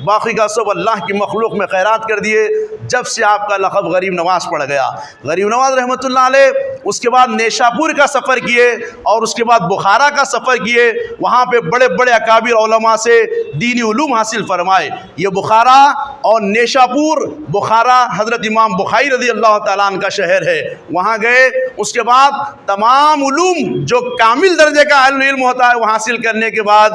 बाकी का सब अल्लाह की मखलूक में खैरात कर दिए। जब से आपका लक़ब गरीब नवाज़ पड़ गया, गरीब नवाज़ रहमतुल्लाह अलैह उसके बाद नेशापुर का सफ़र किए और उसके बाद बुखारा का सफ़र किए। वहाँ पे बड़े बड़े अकाबिर उलमा से दीनी उलूम हासिल फरमाए। ये बुखारा और नेशापुर, बुखारा हज़रत इमाम बुखारी रज़ी अल्लाह तआला अन्हु का शहर है, वहाँ गए। उसके बाद तमाम उलूम जो कामिल दर्जे का इल्म होता है वो हासिल करने के बाद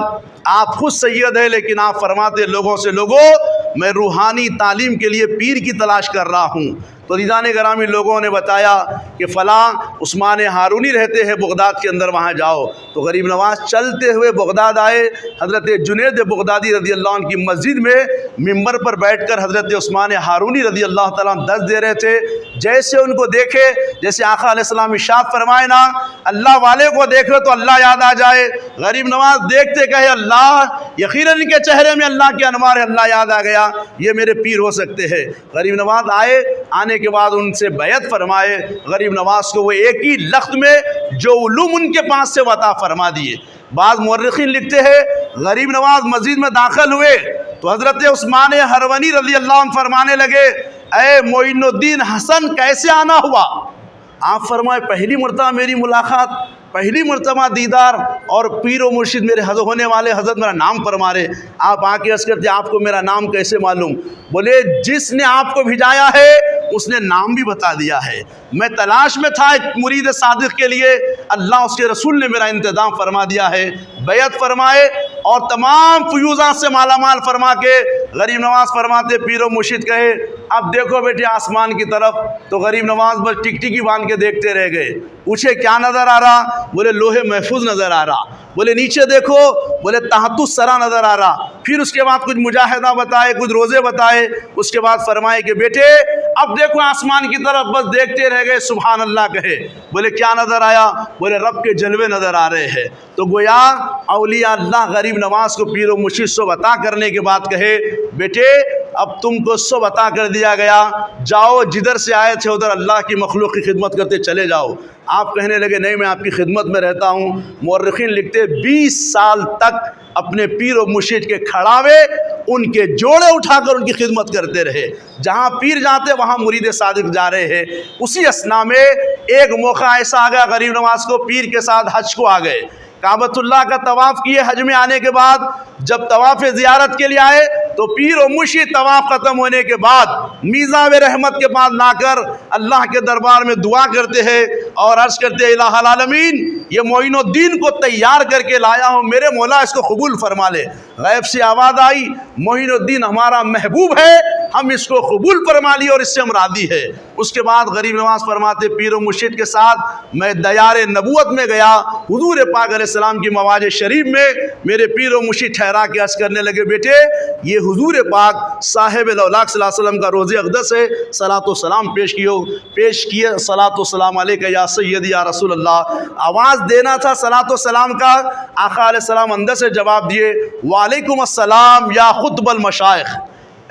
आप खुद सैयद है, लेकिन आप फरमाते लोगों से, लोगों मैं रूहानी तालीम के लिए पीर की तलाश कर रहा हूँ। तो दीदान ग्रामी लोगों ने बताया कि फ़लाँ उस्मान हारूनी रहते हैं बगदाद के अंदर, वहाँ जाओ। तो गरीब नवाज़ चलते हुए बगदाद आए। हज़रत जुनैद बगदादी रज़ी अल्लाह अन्हु की मस्जिद में मिंबर पर बैठकर हज़रत उस्मान हारूनी रज़ी अल्लाह तआला दर्स दे रहे थे। जैसे उनको देखे, जैसे आका अलैहिस्सलाम इरशाद फरमाए ना, अल्लाह वाले को देखो तो अल्लाह याद आ जाए। गरीब नवाज़ देखते कहे अल्लाह, यकीनन इनके चेहरे में अल्लाह के अनवार है, अल्लाह याद आ गया, ये मेरे पीर हो सकते हैं। गरीब नवाज़ आए, आने के बाद उनसे बैत फरमाए। गरीब नवाज़ को वो एक ही लफ्ज़ में जो उलूम उनके पास से वता फरमा दिए। बाद मुअर्रिखीन लिखते हैं गरीब नवाज़ मस्जिद में दाखिल हुए तो हज़रत उस्मान हरवनी रज़ी अल्लाह अन्हु फरमाने लगे, ए मोइनुद्दीन हसन कैसे आना हुआ? आप फरमाए पहली मरतबा मेरी मुलाकात, पहली मरतबा दीदार, और पीर व मुर्शिद मेरे होने वाले हज़रत मेरा नाम फरमा रहे। आप आके अर्ज़ करते आपको मेरा नाम कैसे मालूम? बोले जिसने आपको भिजाया है उसने नाम भी बता दिया है। मैं तलाश में था एक मुरीद सादिक के लिए, अल्लाह उसके रसूल ने मेरा इंतज़ाम फरमा दिया है। बैत फरमाए और तमाम फ्यूज़ात से मालामाल फरमा के गरीब नवाज़ फरमाते पीर व मुर्शिद कहे अब देखो बेटे आसमान की तरफ। तो गरीब नवाज़ बस टिकटिकी बांध के देखते रह गए। पूछे क्या नज़र आ रहा? बोले लोहे महफूज नज़र आ रहा। बोले नीचे देखो, बोले तहतुस सरा नज़र आ रहा। फिर उसके बाद कुछ मुजाहिदा बताए, कुछ रोज़े बताए। उसके बाद फरमाए कि बेटे अब देखो आसमान की तरफ, बस देखते रह गए। सुभान अल्लाह कहे। बोले क्या नज़र आया? बोले रब के जलवे नज़र आ रहे हैं। तो गोया औलिया अल्लाह गरीब नवाज़ को पीर व मुर्शिद सो बता करने के बाद कहे बेटे अब तुमको सो बता कर दिया गया, जाओ जिधर से आए थे उधर अल्लाह की मखलूक की खिदमत करते चले जाओ। आप कहने लगे नहीं मैं आपकी खिदमत में रहता हूँ। मुअर्रिखीन लिखते 20 साल तक अपने पीर व मुर्शिद के खड़ावे उनके जोड़े उठाकर उनकी खिदमत करते रहे। जहाँ पीर जाते वहाँ मुरीद सादिक जा रहे हैं। उसी असना में एक मौका ऐसा आ गया गरीब नवाज़ को, पीर के साथ हज को आ गए। काबतुल्लाह का तवाफ़ किए। हज में आने के बाद जब तवाफ़ ज़ियारत के लिए आए तो पीर व मुर्शिद तवाफ़ ख़त्म होने के बाद मीज़ाब रहमत के पास लाकर अल्लाह के दरबार में दुआ करते हैं और अर्ज़ करते हैं इलाहुल आलमीन ये मोइनुद्दीन को तैयार करके लाया हूँ, मेरे मौला इसको कबूल फरमा ले। गैब से आवाज़ आई मोइनुद्दीन हमारा महबूब है, हम इसको कबूल फरमा लिए और इससे हम राज़ी है। उसके बाद गरीब नवाज़ फरमाते पीर व मुर्शिद के साथ मैं दयारे नबूवत में गया। हुज़ूर पाक अलैहिस्सलाम की मवाज शरीफ में मेरे पीर व मुर्शिद ठहरा के अर्ज़ करने लगे बेटे ये हुज़ूर पाक साहिब औलाक सल्लल्लाहु अलैहि वसल्लम का रोज़े अक़दस है, सलातो सलाम पेश किए। सलातो सलाम अलैका या सय्यदी या रसूल अल्लाह। आवाज़ देना था सलातो सलाम का, आका अलैहिस्सलाम अंदर से जवाब दिए वालेकुम अस्सलाम या खुतबल मशाइख,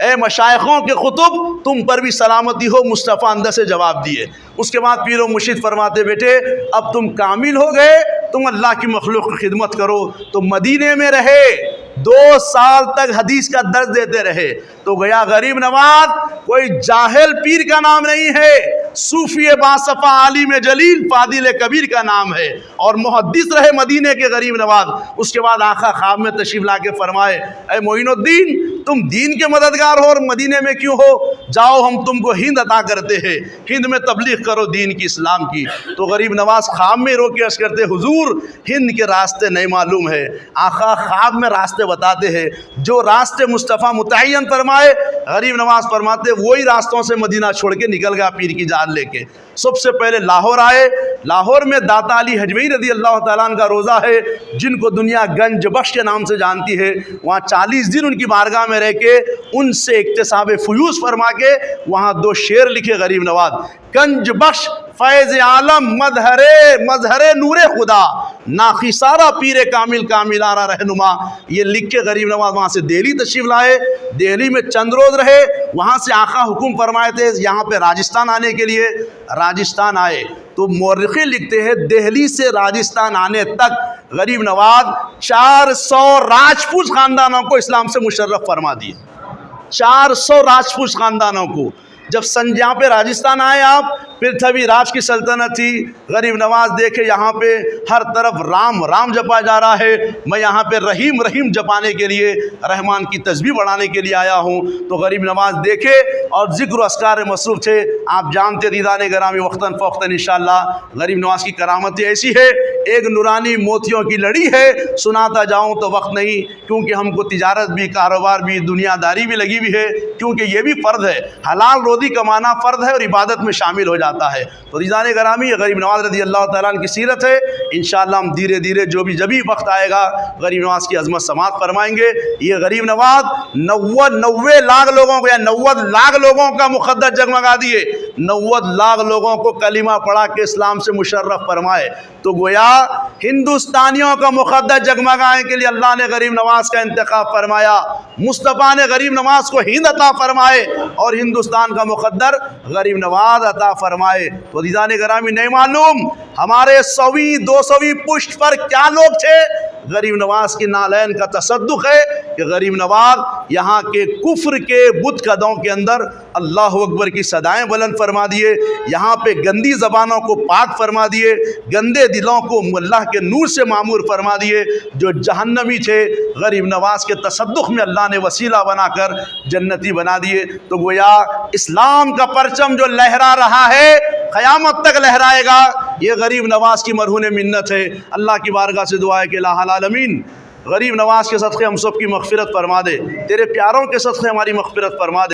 ए मशाइखों के खुतब तुम पर भी सलामती हो। मुस्तफ़ा अंदर से जवाब दिए। उसके बाद पीर व मुर्शिद फरमाते बेटे अब तुम कामिल हो गए, तुम अल्लाह की मखलूक की खिदमत करो। तो मदीने में रहे, 2 साल तक हदीस का दर्ज देते रहे। तो गया गरीब नवाज़ कोई जाहिल पीर का नाम नहीं है, सूफी बासफ़ा आलिम जलील फादिल कबीर का नाम है और मुहद्दिस रहे मदीने के गरीब नवाज़। उसके बाद आका ख्वाब में तशरीफ़ ला के फरमाए ऐ मोइनुद्दीन तुम दीन के मददगार हो और मदीने में क्यों हो? जाओ हम तुमको हिंद अता करते हैं, हिंद में तबलीग करो दीन की, इस्लाम की। तो गरीब नवाज़ ख्वाब में रो के अर्ज़ करते हुजूर हिंद के रास्ते नहीं मालूम है। आका ख्वाब में रास्ते बताते हैं, जो रास्ते मुस्तफ़ा मुतय्यन फरमाए गरीब नवाज़ फरमाते वही रास्तों से मदीना छोड़ के निकल गया पीर की जान लेके। सबसे पहले लाहौर आए। लाहौर में दाता अली हजवी रज़ी अल्लाह तआला अन्हु का रोज़ा है, जिनको दुनिया गंज बख्श के नाम से जानती है। वहाँ 40 दिन उनकी बारगाह में रह के उनसे इक्तिसाब फ़यूज़ फरमा के वहाँ 2 शेर लिखे गरीब नवाज़, गंज बख्श फैज़ आलम मजहरे नूरे खुदा नाखिसारा पीर कामिल कामिलारा रहनुमा। ये लिख के गरीब नवाज़ वहाँ से दिल्ली तशरीफ़ लाए। दिल्ली में चंद रोज़ रहे। वहाँ से आका हुक्म फरमाए थे यहाँ पे राजस्थान आने के लिए। राजस्थान आए तो मुअर्रिखीन लिखते हैं दिल्ली से राजस्थान आने तक गरीब नवाज 400 राजपूत ख़ानदानों को इस्लाम से मुशर्रफ फरमा दिए। 400 राजपूत ख़ानदानों को। जब यहाँ पे राजस्थान आए आप, पृथ्वी राज की सल्तनत थी। गरीब नवाज देखे यहाँ पे हर तरफ राम राम जपा जा रहा है, मैं यहाँ पे रहीम रहीम जपाने के लिए, रहमान की तस्बीह बढ़ाने के लिए आया हूँ। तो गरीब नवाज देखे और ज़िक्र अस्कार मसरूफ़ थे। आप जानते दीदाने गरामी वक्तन फ़ौक़्तन इंशाअल्लाह गरीब नवाज की करामत ऐसी है, एक नूरानी मोतियों की लड़ी है, सुनाता जाऊँ तो वक्त नहीं, क्योंकि हमको तिजारत भी, कारोबार भी, दुनियादारी भी लगी हुई है, क्योंकि ये भी फ़र्ज़ है, हलाल रोज़ी कमाना फ़र्ज़ है और इबादत में शामिल हो जाता है। तो रिज़ान गरामी गरीब नवाज रज़ी अल्लाह ताला अन्हु की सीरत है। इंशाअल्लाह हम धीरे धीरे जो भी वक्त आएगा गरीब नवाज की अज़मत समात फरमाएंगे। ये गरीब नवाज 90 लाख लोगों को या 90 लाख लोगों का मुक़द्दस जगमगा दिए, 90 लाख लोगों को कलिमा पढ़ा के इस्लाम से मुशर्रफ फरमाए। तो गोया हिंदुस्तानियों का मुक़द्दस जगमगाने के लिए अल्लाह ने गरीब नवाज का इंतखाब फरमाया। मुस्तफ़ा ने गरीब नवाज को हिंद अता फरमाए और हिंदुस्तान का मुक़द्दर गरीब नवाज अता फरमाए। तो रिज़ान गरामी नहीं मालूम हमारे 100वीं 200वीं पुष्ट पर क्या लोग थे। गरीब नवाज की नालैन का तसद्दुक़ है कि गरीब नवाज यहाँ के कुफ्र के बुत कदों के अंदर अल्लाह अकबर की सदाएँ बुलंद फरमा दिए, यहाँ पे गंदी ज़बानों को पाक फरमा दिए, गंदे दिलों को अल्लाह के नूर से मामूर फरमा दिए। जो जहन्नमी थे गरीब नवाज के तसद्दुक़ में अल्लाह ने वसीला बनाकर जन्नती बना दिए। तो गोया इस्लाम का परचम जो लहरा रहा है क़यामत तक लहराएगा, ये गरीब नवाज की मरहून मिन्नत है। अल्लाह की बारगाह से दुआ है कि लाहल आलमीन गरीब नवाज के सदक़े हम सब की मग़फ़िरत फरमा दे, तेरे प्यारों के सदक़े हमारी मग़फ़िरत फरमा दे।